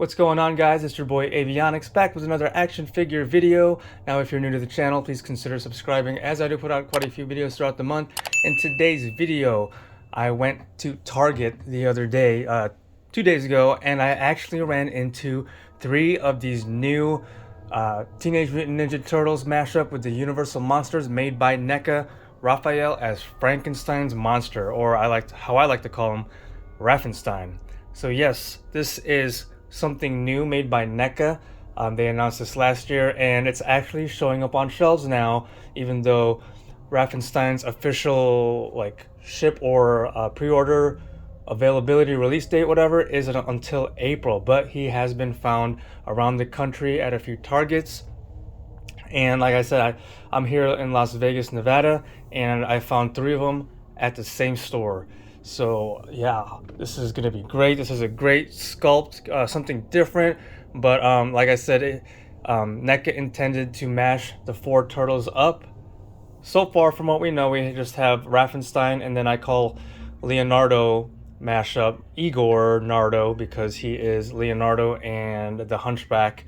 What's going on, guys? It's your boy Avionics back with another action figure video. Now, if you're new to the channel, please consider subscribing, as I do put out quite a few videos throughout the month. In today's video, I went to Target the other day, 2 days ago, and I actually ran into 3 of these new Teenage Mutant Ninja Turtles mashup with the Universal Monsters made by NECA. Raphael as Frankenstein's monster, or how I like to call him, Raphenstein. So yes, this is something new made by NECA. They announced this last year, and it's actually showing up on shelves now, even though Raphenstein's official ship or pre-order availability release date, whatever, isn't until April. But he has been found around the country at a few Targets. And like I said, I'm here in Las Vegas, Nevada, and I found 3 of them at the same store. So yeah, this is gonna be great. This is a great sculpt, something different. But like I said, NECA intended to mash the 4 turtles up. So far, from what we know, we just have Raphenstein, and then I call Leonardo mashup Igor Nardo, because he is Leonardo and the Hunchback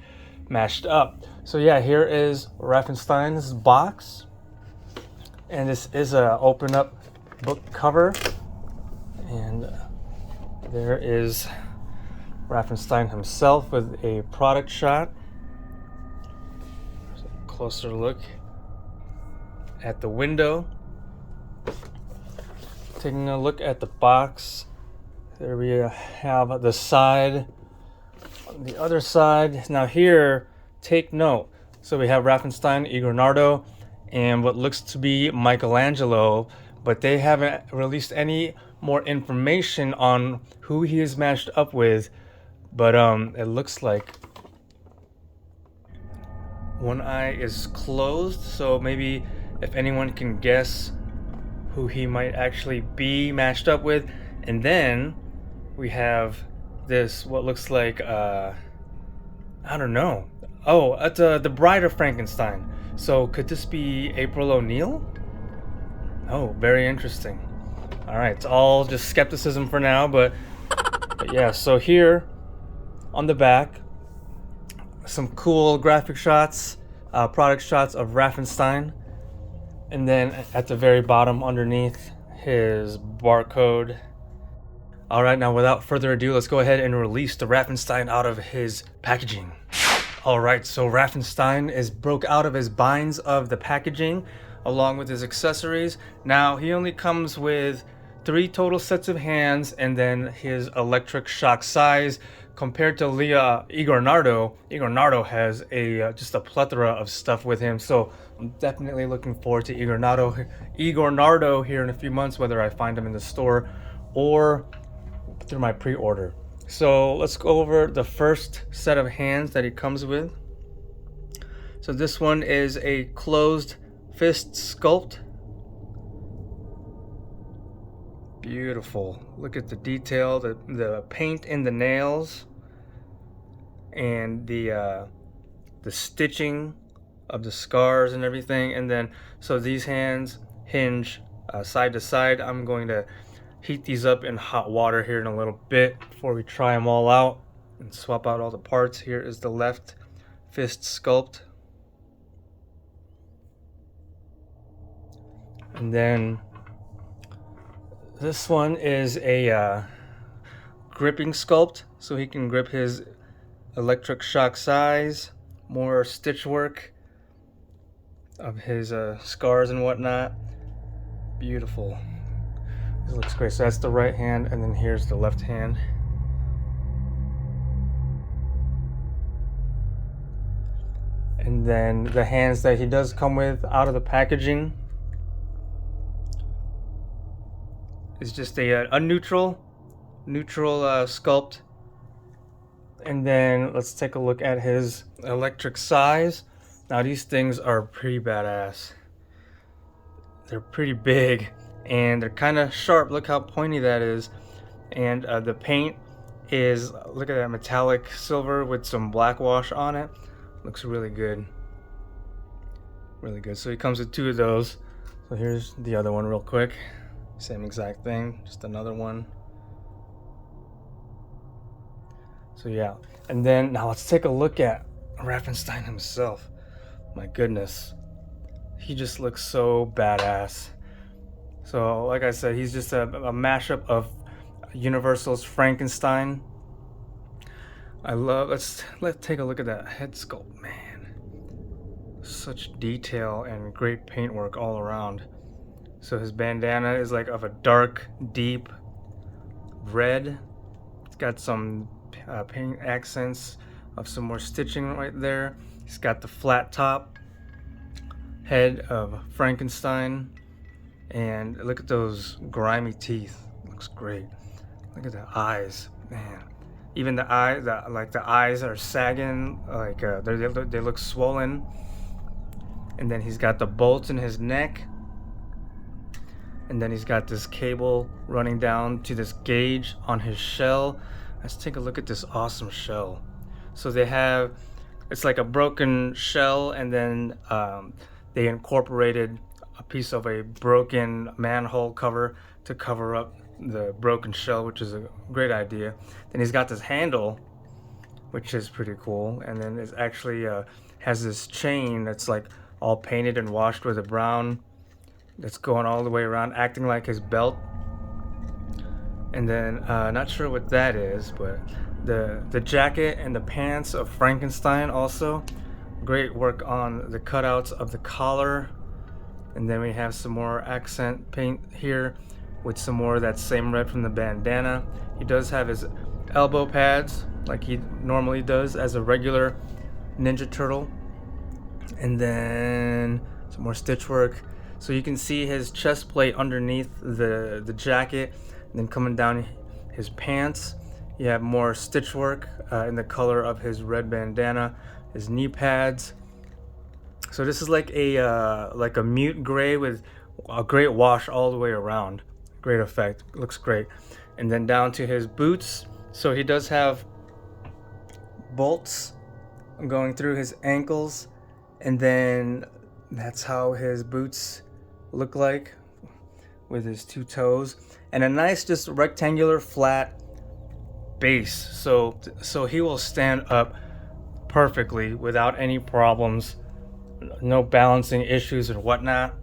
mashed up. So yeah, here is Raphenstein's box, and this is a open up book cover, and there is Raphenstein himself with a product shot. There's a closer look at the window. Taking a look at the box, there we have the side. On the other side, now here, take note. So we have Raphenstein, Igor Nardo, and what looks to be Michelangelo, but they haven't released any more information on who he is matched up with. But it looks like one eye is closed, so maybe if anyone can guess who he might actually be matched up with. And then we have this, what looks like I don't know. Oh, it's the Bride of Frankenstein. So could this be April O'Neil? Oh, very interesting. All right, it's all just skepticism for now, but yeah. So here on the back, some cool graphic shots, product shots of Raphenstein, and then at the very bottom underneath, his barcode. All right, now without further ado, let's go ahead and release the Raphenstein out of his packaging. All right, so Raphenstein is broke out of his binds of the packaging along with his accessories. Now he only comes with 3 total sets of hands, and then his electric shock size. Compared to Igor Nardo, Igor Nardo has just a plethora of stuff with him. So I'm definitely looking forward to Igor Nardo here in a few months, whether I find him in the store or through my pre-order. So let's go over the first set of hands that he comes with. So this one is a closed fist sculpt. Beautiful. Look at the detail, the paint in the nails, and the stitching of the scars and everything. And then so these hands hinge side to side. I'm going to heat these up in hot water here in a little bit before we try them all out and swap out all the parts. Here is the left fist sculpt. And then this one is a gripping sculpt, so he can grip his electric shock size, more stitch work of his scars and whatnot. Beautiful. This looks great. So that's the right hand, and then here's the left hand. And then the hands that he does come with out of the packaging is just a neutral sculpt. And then let's take a look at his electric size. Now these things are pretty badass. They're pretty big and they're kind of sharp. Look how pointy that is. And the paint is, look at that metallic silver with some black wash on it. Looks really good. Really good. So he comes with 2 of those. So here's the other one real quick. Same exact thing, just another one. So yeah, and then now let's take a look at Raphael himself. My goodness, he just looks so badass. So like I said, he's just a mashup of Universal's Frankenstein. Let's take a look at that head sculpt, man. Such detail and great paintwork all around. So his bandana is like of a dark, deep red. It's got some paint accents of some more stitching right there. He's got the flat top head of Frankenstein, and look at those grimy teeth. Looks great. Look at the eyes, man. Even the eyes are sagging, like they look swollen. And then he's got the bolts in his neck, and then he's got this cable running down to this gauge on his shell. Let's take a look at this awesome shell. So it's like a broken shell, and then they incorporated a piece of a broken manhole cover to cover up the broken shell, which is a great idea. Then he's got this handle, which is pretty cool, and then it actually has this chain that's like all painted and washed with a brown that's going all the way around, acting like his belt. And then not sure what that is, but the jacket and the pants of Frankenstein also. Great work on the cutouts of the collar. And then we have some more accent paint here with some more of that same red from the bandana. He does have his elbow pads like he normally does as a regular Ninja Turtle. And then some more stitch work. So you can see his chest plate underneath the jacket, and then coming down his pants. You have more stitch work in the color of his red bandana, his knee pads. So this is like a mute gray with a great wash all the way around. Great effect, looks great. And then down to his boots. So he does have bolts going through his ankles, and then that's how his boots look like with his two toes, and a nice just rectangular flat base. So he will stand up perfectly without any problems, no balancing issues and whatnot.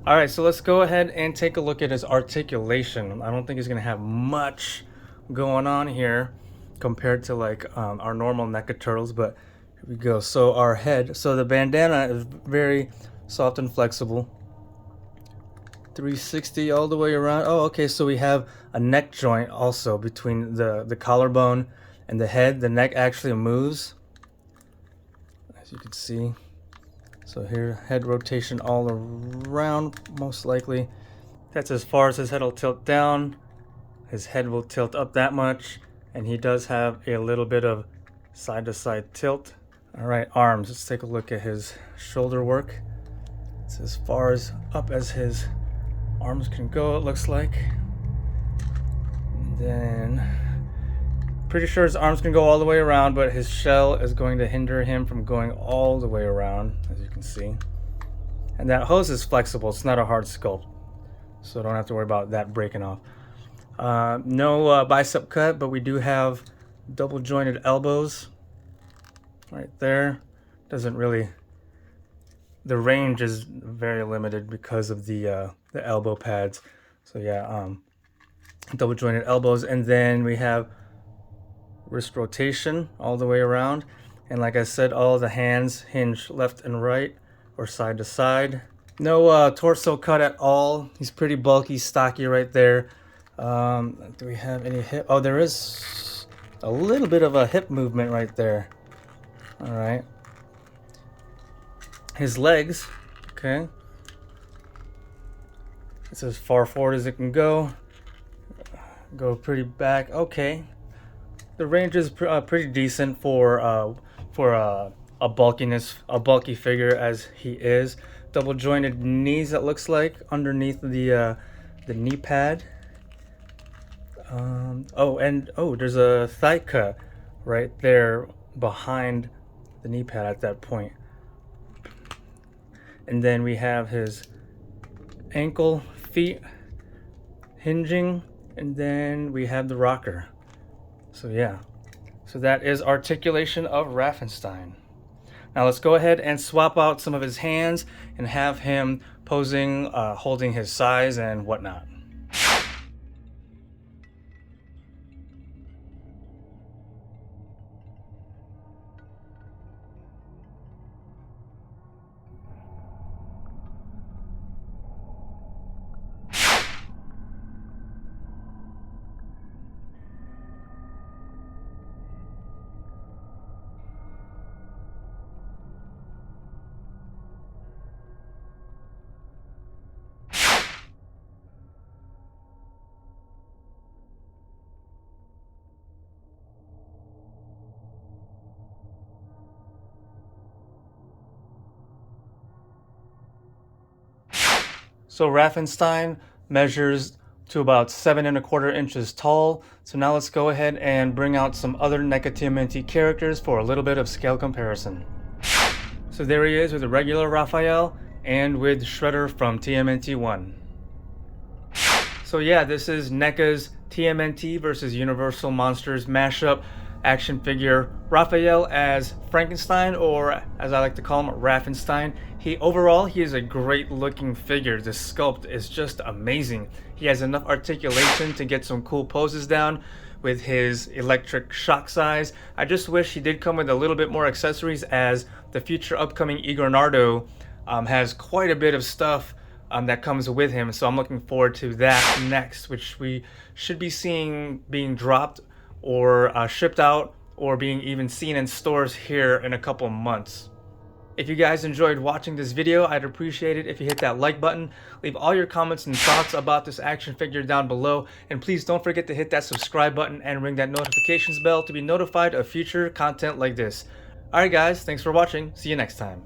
All right, so let's go ahead and take a look at his articulation. I don't think he's gonna have much going on here compared to like our normal NECA turtles, but here we go. So our head, so the bandana is very soft and flexible. 360 all the way around. Oh, okay, so we have a neck joint also between the collarbone and the head. The neck actually moves, as you can see. So here, head rotation all around, most likely. That's as far as his head will tilt down. His head will tilt up that much, and he does have a little bit of side-to-side tilt. All right, arms. Let's take a look at his shoulder work. It's as far as up as his arms can go, it looks like. And then, pretty sure his arms can go all the way around, but his shell is going to hinder him from going all the way around, as you can see. And that hose is flexible. It's not a hard sculpt, so don't have to worry about that breaking off. No bicep cut, but we do have double jointed elbows right there. Doesn't really, the range is very limited because of the elbow pads. So yeah, double jointed elbows. And then we have wrist rotation all the way around, and like I said, all the hands hinge left and right or side to side. No torso cut at all. He's pretty bulky, stocky right there. Do we have any hip? Oh, there is a little bit of a hip movement right there. All right. His legs, okay. It's as far forward as it can go. Go pretty back. Okay. The range is pretty decent for a bulky figure as he is. Double jointed knees, it looks like, underneath the knee pad. There's a thigh cut right there behind the knee pad at that point. And then we have his ankle, feet hinging, and then we have the rocker. So yeah, so that is articulation of Raphenstein. Now let's go ahead and swap out some of his hands and have him posing, holding his size and whatnot. So Raphenstein measures to about 7¼ inches tall. So now let's go ahead and bring out some other NECA TMNT characters for a little bit of scale comparison. So there he is with the regular Raphael and with Shredder from TMNT 1. So yeah, this is NECA's TMNT versus Universal Monsters mashup action figure Raphael as Frankenstein, or as I like to call him, Raphenstein. Overall, he is a great looking figure. The sculpt is just amazing. He has enough articulation to get some cool poses down with his electric shock size. I just wish he did come with a little bit more accessories, as the future upcoming Igor Nardo has quite a bit of stuff that comes with him. So I'm looking forward to that next, which we should be seeing being dropped or shipped out, or being even seen in stores here in a couple months. If you guys enjoyed watching this video, I'd appreciate it if you hit that like button, leave all your comments and thoughts about this action figure down below, and please don't forget to hit that subscribe button and ring that notifications bell to be notified of future content like this. Alright guys, thanks for watching, see you next time.